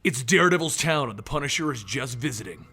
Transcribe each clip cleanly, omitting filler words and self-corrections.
It's Daredevil's town and the Punisher is just visiting.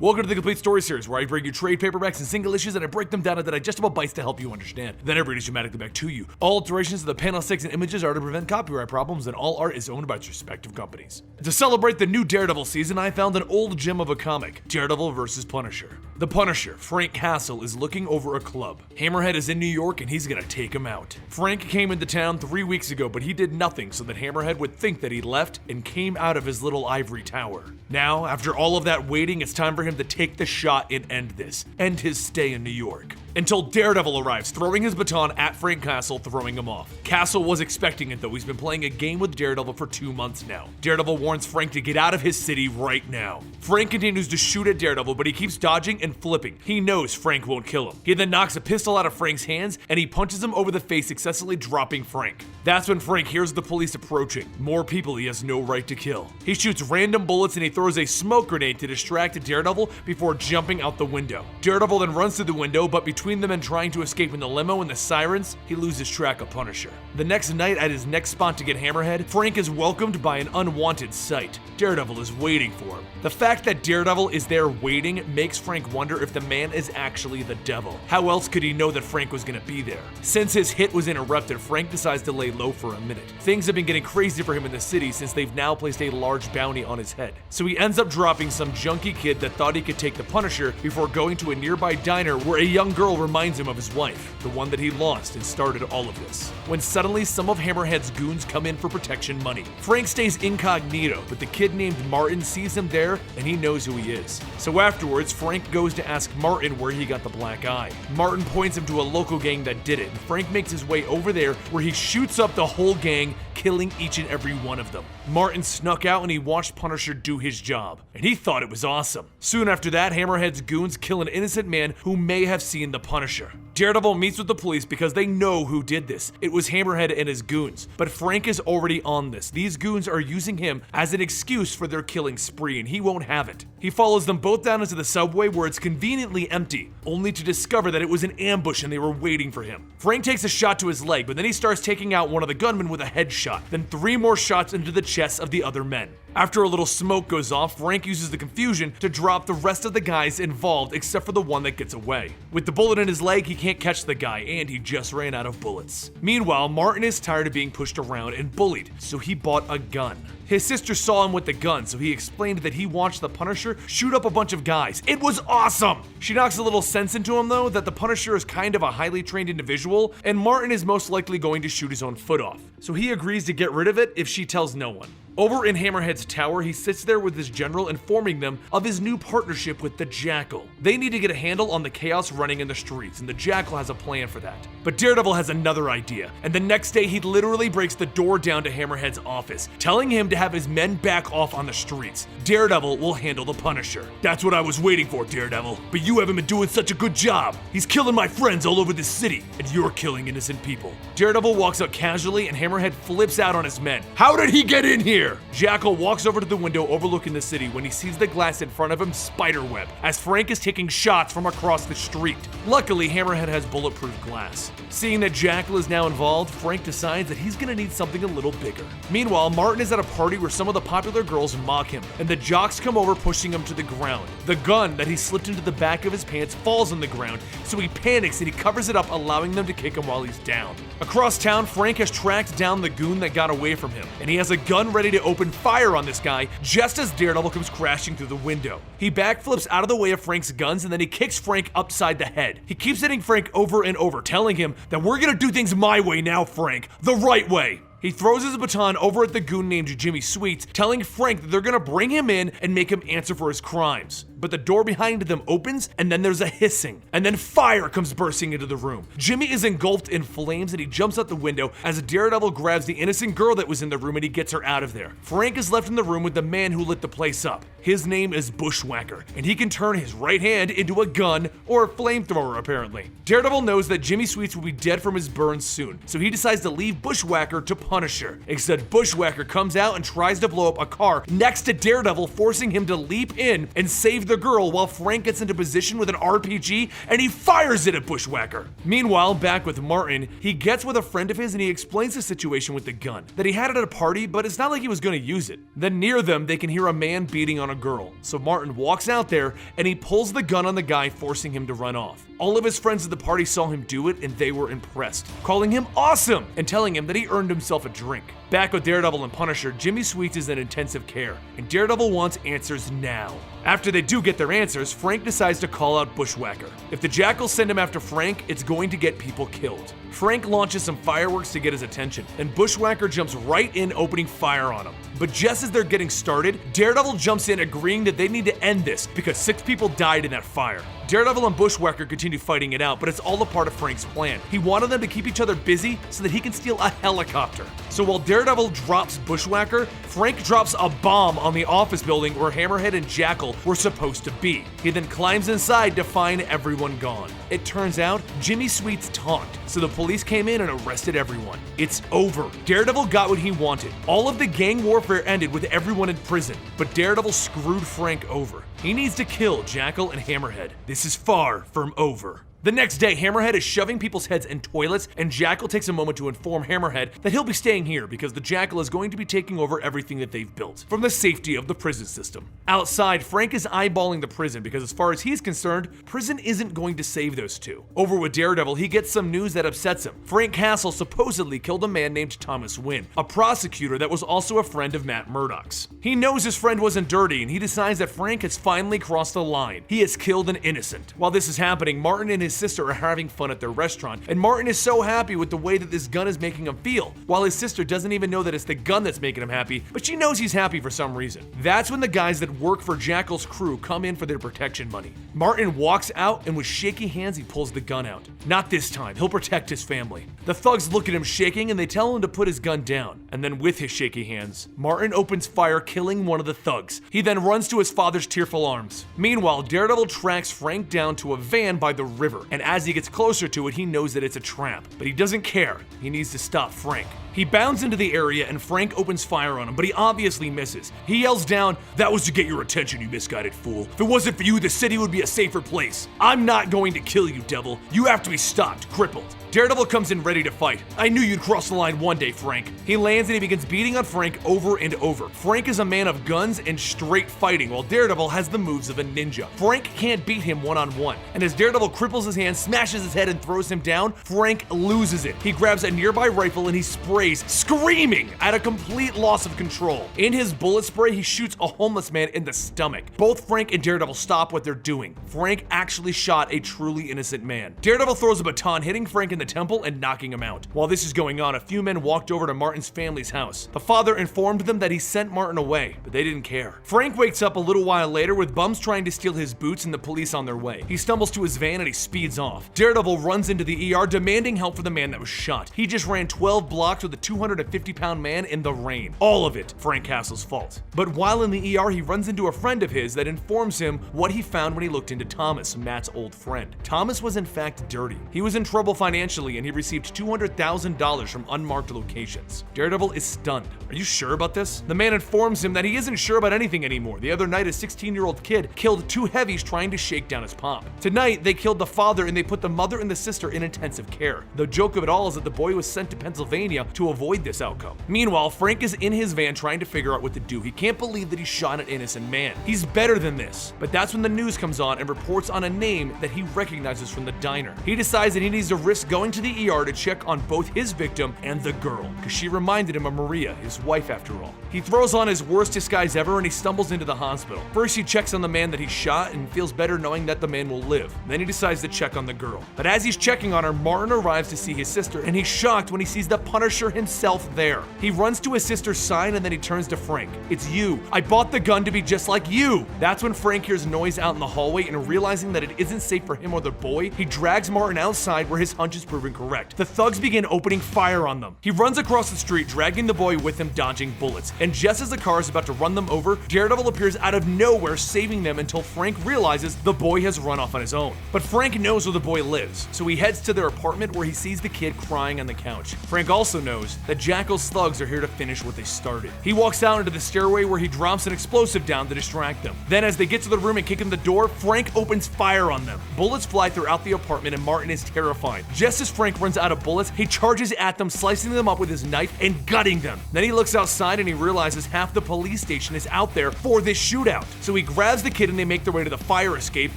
Welcome to the Complete Story Series, where I bring you trade paperbacks and single issues and I break them down into digestible bites to help you understand. Then I read it dramatically back to you. All alterations to the panel text and images are to prevent copyright problems, and all art is owned by its respective companies. To celebrate the new Daredevil season, I found an old gem of a comic, Daredevil vs. Punisher. The Punisher, Frank Castle, is looking over a club. Hammerhead is in New York and he's gonna take him out. Frank came into town 3 weeks ago, but he did nothing so that Hammerhead would think that he left and came out of his little ivory tower. Now, after all of that waiting, it's time for him to take the shot and end his stay in New York. Until Daredevil arrives, throwing his baton at Frank Castle, throwing him off. Castle was expecting it though, he's been playing a game with Daredevil for 2 months now. Daredevil warns Frank to get out of his city right now. Frank continues to shoot at Daredevil, but he keeps dodging and flipping. He knows Frank won't kill him. He then knocks a pistol out of Frank's hands and he punches him over the face, successfully dropping Frank. That's when Frank hears the police approaching. More people he has no right to kill. He shoots random bullets and he throws a smoke grenade to distract Daredevil before jumping out the window. Daredevil then runs through the window, but between them and trying to escape in the limo and the sirens, he loses track of Punisher. The next night at his next spot to get Hammerhead, Frank is welcomed by an unwanted sight. Daredevil is waiting for him. The fact that Daredevil is there waiting makes Frank wonder if the man is actually the devil. How else could he know that Frank was gonna be there? Since his hit was interrupted, Frank decides to lay low for a minute. Things have been getting crazy for him in the city since they've now placed a large bounty on his head. So he ends up dropping some junkie kid that thought he could take the Punisher before going to a nearby diner where a young girl reminds him of his wife, the one that he lost and started all of this. When suddenly some of Hammerhead's goons come in for protection money. Frank stays incognito, but the kid named Martin sees him there and he knows who he is. So afterwards, Frank goes to ask Martin where he got the black eye. Martin points him to a local gang that did it, and Frank makes his way over there where he shoots up the whole gang, killing each and every one of them. Martin snuck out and he watched Punisher do his job, and he thought it was awesome. Soon after that, Hammerhead's goons kill an innocent man who may have seen the Punisher. Daredevil meets with the police because they know who did this. It was Hammerhead and his goons, but Frank is already on this. These goons are using him as an excuse for their killing spree, and he won't have it. He follows them both down into the subway where it's conveniently empty, only to discover that it was an ambush and they were waiting for him. Frank takes a shot to his leg, but then he starts taking out one of the gunmen with a headshot, then 3 more shots into the chests of the other men. After a little smoke goes off, Frank uses the confusion to drop the rest of the guys involved except for the one that gets away. With the bullet in his leg, he can't catch the guy and he just ran out of bullets. Meanwhile, Martin is tired of being pushed around and bullied, so he bought a gun. His sister saw him with the gun, so he explained that he watched the Punisher shoot up a bunch of guys. It was awesome! She knocks a little sense into him though, that the Punisher is kind of a highly trained individual, and Martin is most likely going to shoot his own foot off. So he agrees to get rid of it if she tells no one. Over in Hammerhead's tower, he sits there with his general informing them of his new partnership with the Jackal. They need to get a handle on the chaos running in the streets, and the Jackal has a plan for that. But Daredevil has another idea, and the next day he literally breaks the door down to Hammerhead's office, telling him to have his men back off on the streets. Daredevil will handle the Punisher. That's what I was waiting for, Daredevil, but you haven't been doing such a good job. He's killing my friends all over this city, and you're killing innocent people. Daredevil walks up casually and Hammerhead flips out on his men. How did he get in here? Jackal walks over to the window overlooking the city when he sees the glass in front of him spiderweb as Frank is taking shots from across the street. Luckily, Hammerhead has bulletproof glass. Seeing that Jackal is now involved, Frank decides that he's gonna need something a little bigger. Meanwhile, Martin is at a party where some of the popular girls mock him, and the jocks come over pushing him to the ground. The gun that he slipped into the back of his pants falls on the ground, so he panics and he covers it up, allowing them to kick him while he's down. Across town, Frank has tracked down the goon that got away from him, and he has a gun ready to open fire on this guy just as Daredevil comes crashing through the window. He backflips out of the way of Frank's guns and then he kicks Frank upside the head. He keeps hitting Frank over and over, telling him that we're gonna do things my way now, Frank, the right way. He throws his baton over at the goon named Jimmy Sweets, telling Frank that they're gonna bring him in and make him answer for his crimes. But the door behind them opens, and then there's a hissing, and then fire comes bursting into the room. Jimmy is engulfed in flames and he jumps out the window as Daredevil grabs the innocent girl that was in the room and he gets her out of there. Frank is left in the room with the man who lit the place up. His name is Bushwhacker, and he can turn his right hand into a gun or a flamethrower apparently. Daredevil knows that Jimmy Sweets will be dead from his burns soon, so he decides to leave Bushwhacker to Punisher. Except Bushwhacker comes out and tries to blow up a car next to Daredevil, forcing him to leap in and save the girl while Frank gets into position with an RPG and he fires it at Bushwhacker. Meanwhile, back with Martin, he gets with a friend of his and he explains the situation with the gun, that he had it at a party, but it's not like he was going to use it. Then near them, they can hear a man beating on a girl. So Martin walks out there and he pulls the gun on the guy, forcing him to run off. All of his friends at the party saw him do it and they were impressed, calling him awesome and telling him that he earned himself a drink. Back with Daredevil and Punisher, Jimmy Sweets is in intensive care, and Daredevil wants answers now. After they do get their answers, Frank decides to call out Bushwhacker. If the Jackals send him after Frank, it's going to get people killed. Frank launches some fireworks to get his attention, and Bushwhacker jumps right in, opening fire on him. But just as they're getting started, Daredevil jumps in, agreeing that they need to end this because 6 people died in that fire. Daredevil and Bushwhacker continue fighting it out, but it's all a part of Frank's plan. He wanted them to keep each other busy so that he can steal a helicopter. So while Daredevil drops Bushwhacker, Frank drops a bomb on the office building where Hammerhead and Jackal were supposed to be. He then climbs inside to find everyone gone. It turns out Jimmy Sweets talked, so the police came in and arrested everyone. It's over. Daredevil got what he wanted. All of the gang warfare ended with everyone in prison, but Daredevil screwed Frank over. He needs to kill Jackal and Hammerhead. This is far from over. The next day, Hammerhead is shoving people's heads in toilets, and Jackal takes a moment to inform Hammerhead that he'll be staying here because the Jackal is going to be taking over everything that they've built, from the safety of the prison system. Outside, Frank is eyeballing the prison because as far as he's concerned, prison isn't going to save those two. Over with Daredevil, he gets some news that upsets him. Frank Castle supposedly killed a man named Thomas Wynn, a prosecutor that was also a friend of Matt Murdock's. He knows his friend wasn't dirty, and he decides that Frank has finally crossed the line. He has killed an innocent. While this is happening, Martin and his sister are having fun at their restaurant, and Martin is so happy with the way that this gun is making him feel, while his sister doesn't even know that it's the gun that's making him happy, but she knows he's happy for some reason. That's when the guys that work for Jackal's crew come in for their protection money. Martin walks out, and with shaky hands he pulls the gun out. Not this time, he'll protect his family. The thugs look at him shaking and they tell him to put his gun down, and then with his shaky hands, Martin opens fire, killing one of the thugs. He then runs to his father's tearful arms. Meanwhile, Daredevil tracks Frank down to a van by the river, and as he gets closer to it, he knows that it's a trap, but he doesn't care. He needs to stop Frank. He bounds into the area and Frank opens fire on him, but he obviously misses. He yells down, "That was to get your attention, you misguided fool. If it wasn't for you, the city would be a safer place. I'm not going to kill you, Devil. You have to be stopped, crippled." Daredevil comes in ready to fight. "I knew you'd cross the line one day, Frank." He lands and he begins beating on Frank over and over. Frank is a man of guns and straight fighting, while Daredevil has the moves of a ninja. Frank can't beat him one-on-one, and as Daredevil cripples his hand, smashes his head and throws him down, Frank loses it. He grabs a nearby rifle and he sprays, screaming at a complete loss of control. In his bullet spray, he shoots a homeless man in the stomach. Both Frank and Daredevil stop what they're doing. Frank actually shot a truly innocent man. Daredevil throws a baton, hitting Frank in the temple and knocking him out. While this is going on, a few men walked over to Martin's family's house. The father informed them that he sent Martin away, but they didn't care. Frank wakes up a little while later with bums trying to steal his boots and the police on their way. He stumbles to his van and he speeds off. Daredevil runs into the ER demanding help for the man that was shot. He just ran 12 blocks with a 250-pound man in the rain. All of it Frank Castle's fault. But while in the ER, he runs into a friend of his that informs him what he found when he looked into Thomas, Matt's old friend. Thomas was in fact dirty. He was in trouble financially and he received $200,000 from unmarked locations. Daredevil is stunned. "Are you sure about this?" The man informs him that he isn't sure about anything anymore. The other night, a 16-year-old kid killed 2 heavies trying to shake down his pop. Tonight, they killed the father and they put the mother and the sister in intensive care. The joke of it all is that the boy was sent to Pennsylvania to avoid this outcome. Meanwhile, Frank is in his van trying to figure out what to do. He can't believe that he shot an innocent man. He's better than this. But that's when the news comes on and reports on a name that he recognizes from the diner. He decides that he needs to risk going to the ER to check on both his victim and the girl, because she reminded him of Maria, his wife after all. He throws on his worst disguise ever and he stumbles into the hospital. First, he checks on the man that he shot and feels better knowing that the man will live. Then he decides to check on the girl. But as he's checking on her, Martin arrives to see his sister, and he's shocked when he sees the Punisher himself there. He runs to his sister's side and then he turns to Frank. "It's you. I bought the gun to be just like you." That's when Frank hears noise out in the hallway, and realizing that it isn't safe for him or the boy, he drags Martin outside where his hunch is proven correct. The thugs begin opening fire on them. He runs across the street, dragging the boy with him, dodging bullets. And just as the car is about to run them over, Daredevil appears out of nowhere, saving them until Frank realizes the boy has run off on his own. But Frank knows knows where the boy lives, so he heads to their apartment where he sees the kid crying on the couch. Frank also knows that Jackal's thugs are here to finish what they started. He walks out into the stairway where he drops an explosive down to distract them. Then as they get to the room and kick in the door, Frank opens fire on them. Bullets fly throughout the apartment and Martin is terrified. Just as Frank runs out of bullets, he charges at them, slicing them up with his knife and gutting them. Then he looks outside and he realizes half the police station is out there for this shootout. So he grabs the kid and they make their way to the fire escape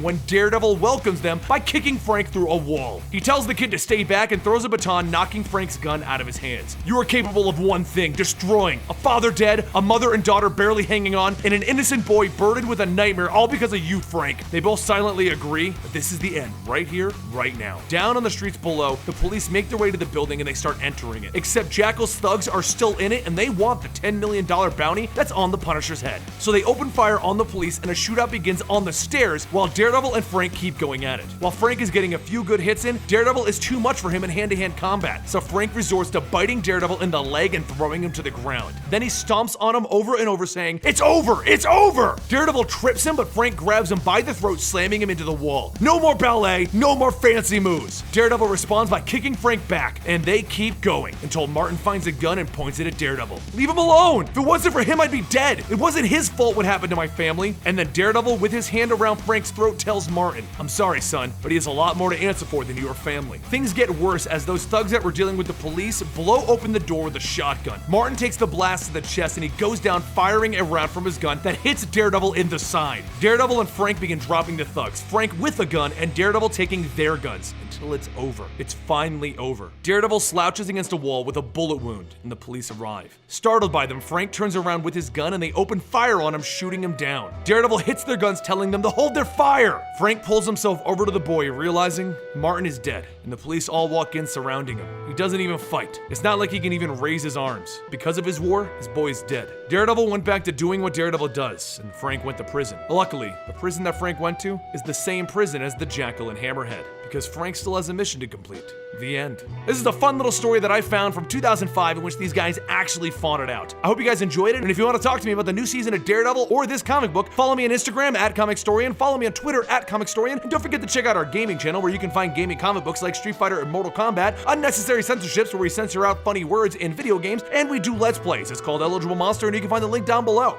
when Daredevil welcomes them by kicking Frank through a wall. He tells the kid to stay back and throws a baton, knocking Frank's gun out of his hands. You are capable of one thing: destroying a father dead, a mother and daughter barely hanging on, and an innocent boy burdened with a nightmare, all because of you, Frank. They both silently agree that this is the end, right here, right now. Down on the streets below, the police make their way to the building and they start entering it. Except Jackal's thugs are still in it and they want the $10 million bounty that's on the Punisher's head. So they open fire on the police and a shootout begins on the stairs while Daredevil and Frank keep going at it. While Frank is getting a few good hits in, Daredevil is too much for him in hand-to-hand combat, so Frank resorts to biting Daredevil in the leg and throwing him to the ground. Then he stomps on him over and over saying, "It's over! It's over!" Daredevil trips him, but Frank grabs him by the throat, slamming him into the wall. No more ballet, no more fancy moves. Daredevil responds by kicking Frank back, and they keep going until Martin finds a gun and points it at Daredevil. Leave him alone! If it wasn't for him, I'd be dead. It wasn't his fault what happened to my family. And then Daredevil, with his hand around Frank's throat, tells Martin, "I'm sorry, son, but he has a lot more to answer for than your family." Things get worse as those thugs that were dealing with the police blow open the door with a shotgun. Martin takes the blast to the chest and he goes down, firing a round from his gun that hits Daredevil in the side. Daredevil and Frank begin dropping the thugs, Frank with a gun and Daredevil taking their guns, until it's over. It's finally over. Daredevil slouches against a wall with a bullet wound and the police arrive. Startled by them, Frank turns around with his gun and they open fire on him, shooting him down. Daredevil hits their guns, telling them to hold their fire. Frank pulls himself over to the boy, realizing Martin is dead, and the police all walk in surrounding him. He doesn't even fight. It's not like he can even raise his arms. Because of his war, his boy is dead. Daredevil went back to doing what Daredevil does, and Frank went to prison. Luckily, the prison that Frank went to is the same prison as the Jackal and Hammerhead, because Frank still has a mission to complete. The end. This is a fun little story that I found from 2005 in which these guys actually fought it out. I hope you guys enjoyed it, and if you want to talk to me about the new season of Daredevil or this comic book, follow me on Instagram at Comicstorian, follow me on Twitter at Comicstorian, and don't forget to check out our gaming channel where you can find gaming comic books like Street Fighter and Mortal Kombat, unnecessary censorships where we censor out funny words in video games, and we do Let's Plays. It's called Eligible Monster, and you can find the link down below.